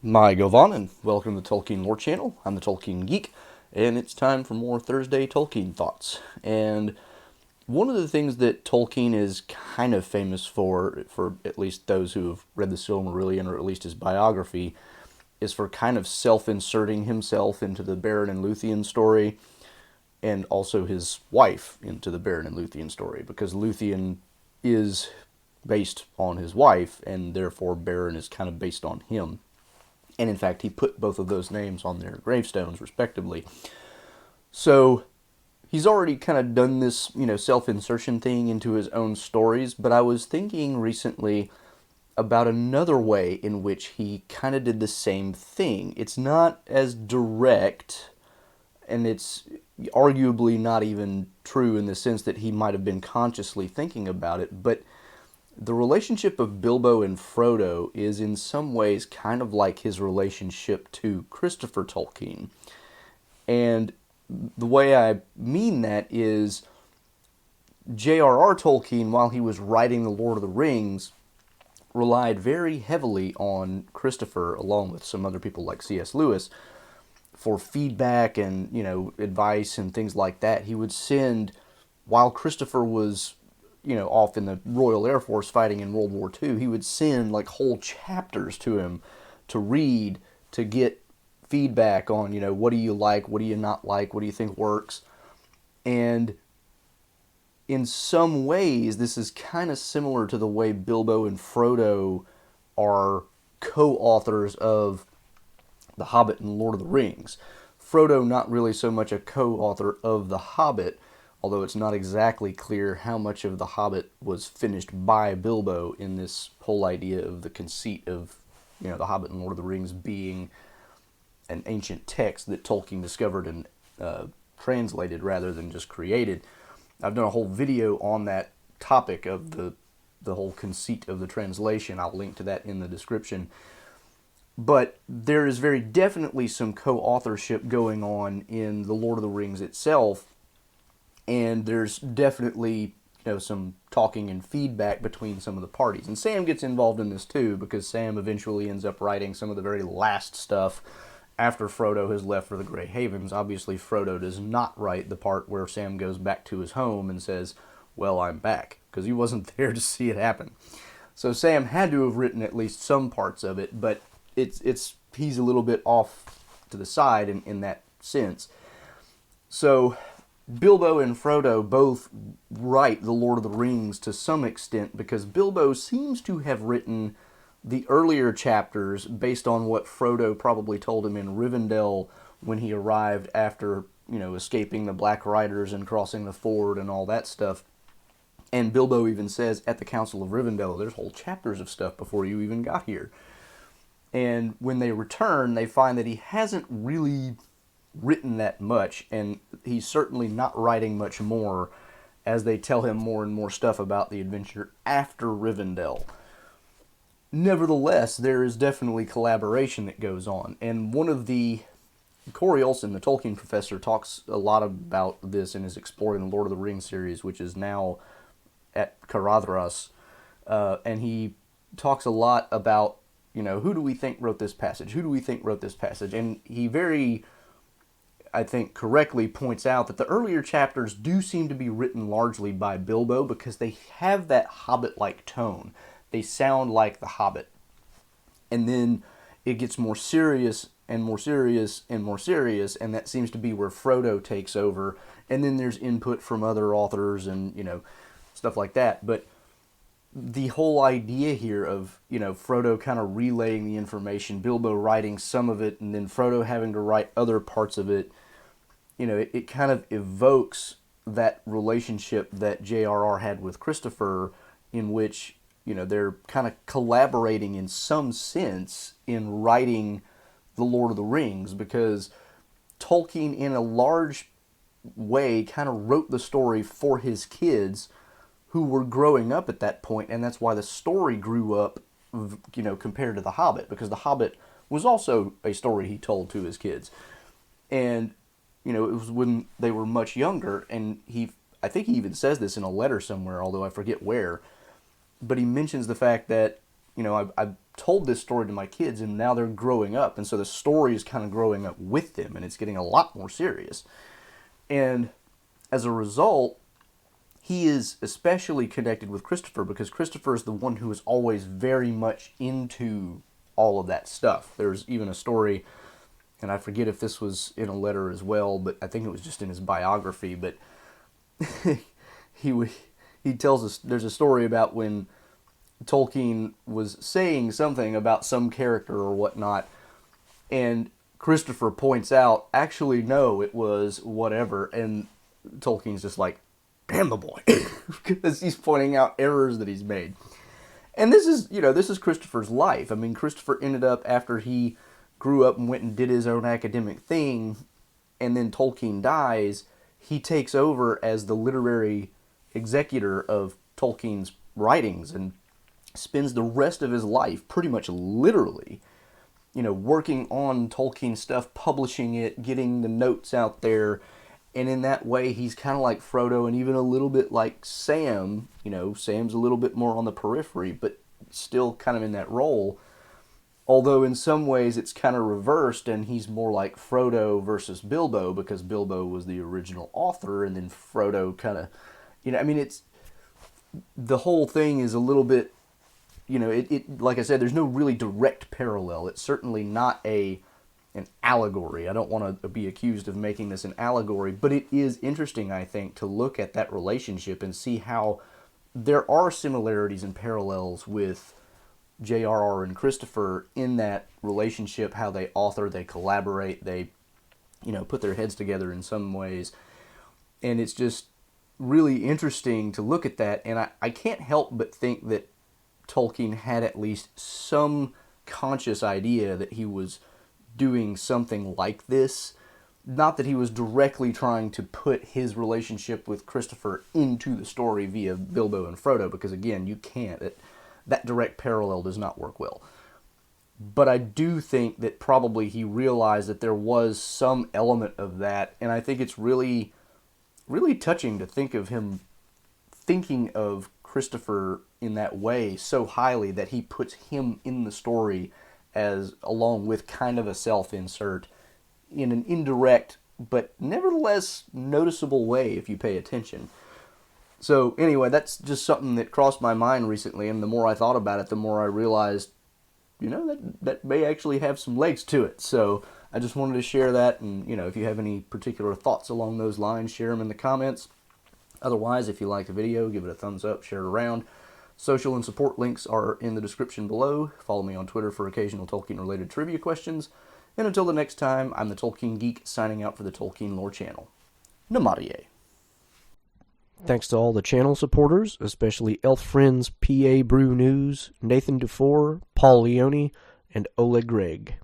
My Govan, and welcome to the Tolkien Lore Channel. I'm the Tolkien Geek, and it's time for more Thursday Tolkien Thoughts. And one of the things that Tolkien is kind of famous for at least those who have read the Silmarillion, or at least his biography, is for kind of self-inserting himself into the Beren and Luthien story, and also his wife into the Beren and Luthien story, because Luthien is based on his wife, and therefore Beren is kind of based on him. And in fact, he put both of those names on their gravestones, respectively. So he's already kind of done this, self-insertion thing into his own stories. But I was thinking recently about another way in which he kind of did the same thing. It's not as direct, and it's arguably not even true in the sense that he might have been consciously thinking about it, but the relationship of Bilbo and Frodo is in some ways kind of like his relationship to Christopher Tolkien. And the way I mean that is JRR Tolkien, while he was writing The Lord of the Rings, relied very heavily on Christopher, along with some other people like C.S. Lewis, for feedback and, advice and things like that. He would send, while Christopher was off in the Royal Air Force fighting in World War II, he would send like whole chapters to him to read, to get feedback on, what do you like, what do you not like, what do you think works. And in some ways, this is kind of similar to the way Bilbo and Frodo are co-authors of The Hobbit and Lord of the Rings. Frodo not really so much a co-author of The Hobbit, although it's not exactly clear how much of The Hobbit was finished by Bilbo in this whole idea of the conceit of, The Hobbit and Lord of the Rings being an ancient text that Tolkien discovered and translated rather than just created. I've done a whole video on that topic of the whole conceit of the translation. I'll link to that in the description. But there is very definitely some co-authorship going on in The Lord of the Rings itself, and there's definitely some talking and feedback between some of the parties. And Sam gets involved in this too, because Sam eventually ends up writing some of the very last stuff after Frodo has left for the Grey Havens. Obviously, Frodo does not write the part where Sam goes back to his home and says, "Well, I'm back," because he wasn't there to see it happen. So Sam had to have written at least some parts of it, but he's a little bit off to the side in that sense. So Bilbo and Frodo both write The Lord of the Rings to some extent, because Bilbo seems to have written the earlier chapters based on what Frodo probably told him in Rivendell when he arrived after, escaping the Black Riders and crossing the ford and all that stuff. And Bilbo even says at the Council of Rivendell, there's whole chapters of stuff before you even got here. And when they return, they find that he hasn't really written that much, and he's certainly not writing much more as they tell him more and more stuff about the adventure after Rivendell. Nevertheless, there is definitely collaboration that goes on, and Corey Olsen, the Tolkien professor, talks a lot about this in his Exploring the Lord of the Rings series, which is now at Caradhras, and he talks a lot about, who do we think wrote this passage? Who do we think wrote this passage? And he very, I think, correctly points out that the earlier chapters do seem to be written largely by Bilbo, because they have that Hobbit-like tone. They sound like The Hobbit. And then it gets more serious and more serious and more serious, and that seems to be where Frodo takes over. And then there's input from other authors and, stuff like that. But the whole idea here of, Frodo kind of relaying the information, Bilbo writing some of it, and then Frodo having to write other parts of it, it kind of evokes that relationship that JRR had with Christopher, in which, they're kind of collaborating in some sense in writing The Lord of the Rings, because Tolkien, in a large way, kind of wrote the story for his kids who were growing up at that point, and that's why the story grew up, compared to The Hobbit, because The Hobbit was also a story he told to his kids. And, it was when they were much younger, and I think he even says this in a letter somewhere, although I forget where, but he mentions the fact that I've told this story to my kids, and now they're growing up, and so the story is kind of growing up with them, and it's getting a lot more serious. And as a result, he is especially connected with Christopher because Christopher is the one who is always very much into all of that stuff. There's even a story, and I forget if this was in a letter as well, but I think it was just in his biography, but he tells us, there's a story about when Tolkien was saying something about some character or whatnot, and Christopher points out, actually, no, it was whatever, and Tolkien's just like, damn the boy, because he's pointing out errors that he's made. And this is Christopher's life. I mean, Christopher ended up, after he grew up and went and did his own academic thing, and then Tolkien dies, he takes over as the literary executor of Tolkien's writings and spends the rest of his life pretty much literally, working on Tolkien stuff, publishing it, getting the notes out there. And in that way, he's kind of like Frodo and even a little bit like Sam. Sam's a little bit more on the periphery, but still kind of in that role. Although in some ways it's kind of reversed, and he's more like Frodo versus Bilbo, because Bilbo was the original author, and then Frodo kind of, it's, the whole thing is a little bit, like I said, there's no really direct parallel. It's certainly not an allegory. I don't want to be accused of making this an allegory, but it is interesting, I think, to look at that relationship and see how there are similarities and parallels with JRR and Christopher in that relationship, how they author, they collaborate, they, put their heads together in some ways. And it's just really interesting to look at that, and I can't help but think that Tolkien had at least some conscious idea that he was doing something like this. Not that he was directly trying to put his relationship with Christopher into the story via Bilbo and Frodo, because again, you can't. That direct parallel does not work well. But I do think that probably he realized that there was some element of that, and I think it's really, really touching to think of him thinking of Christopher in that way so highly that he puts him in the story as along with kind of a self-insert in an indirect but nevertheless noticeable way if you pay attention. So anyway, that's just something that crossed my mind recently, and the more I thought about it, the more I realized, that may actually have some legs to it. So I just wanted to share that, and if you have any particular thoughts along those lines, share them in the comments. Otherwise, if you like the video, give it a thumbs up, share it around. Social and support links are in the description below. Follow me on Twitter for occasional Tolkien-related trivia questions. And until the next time, I'm the Tolkien Geek, signing out for the Tolkien Lore Channel. Namarie. Thanks to all the channel supporters, especially Elf Friends, PA Brew News, Nathan DeFore, Paul Leone, and Oleg Gregg.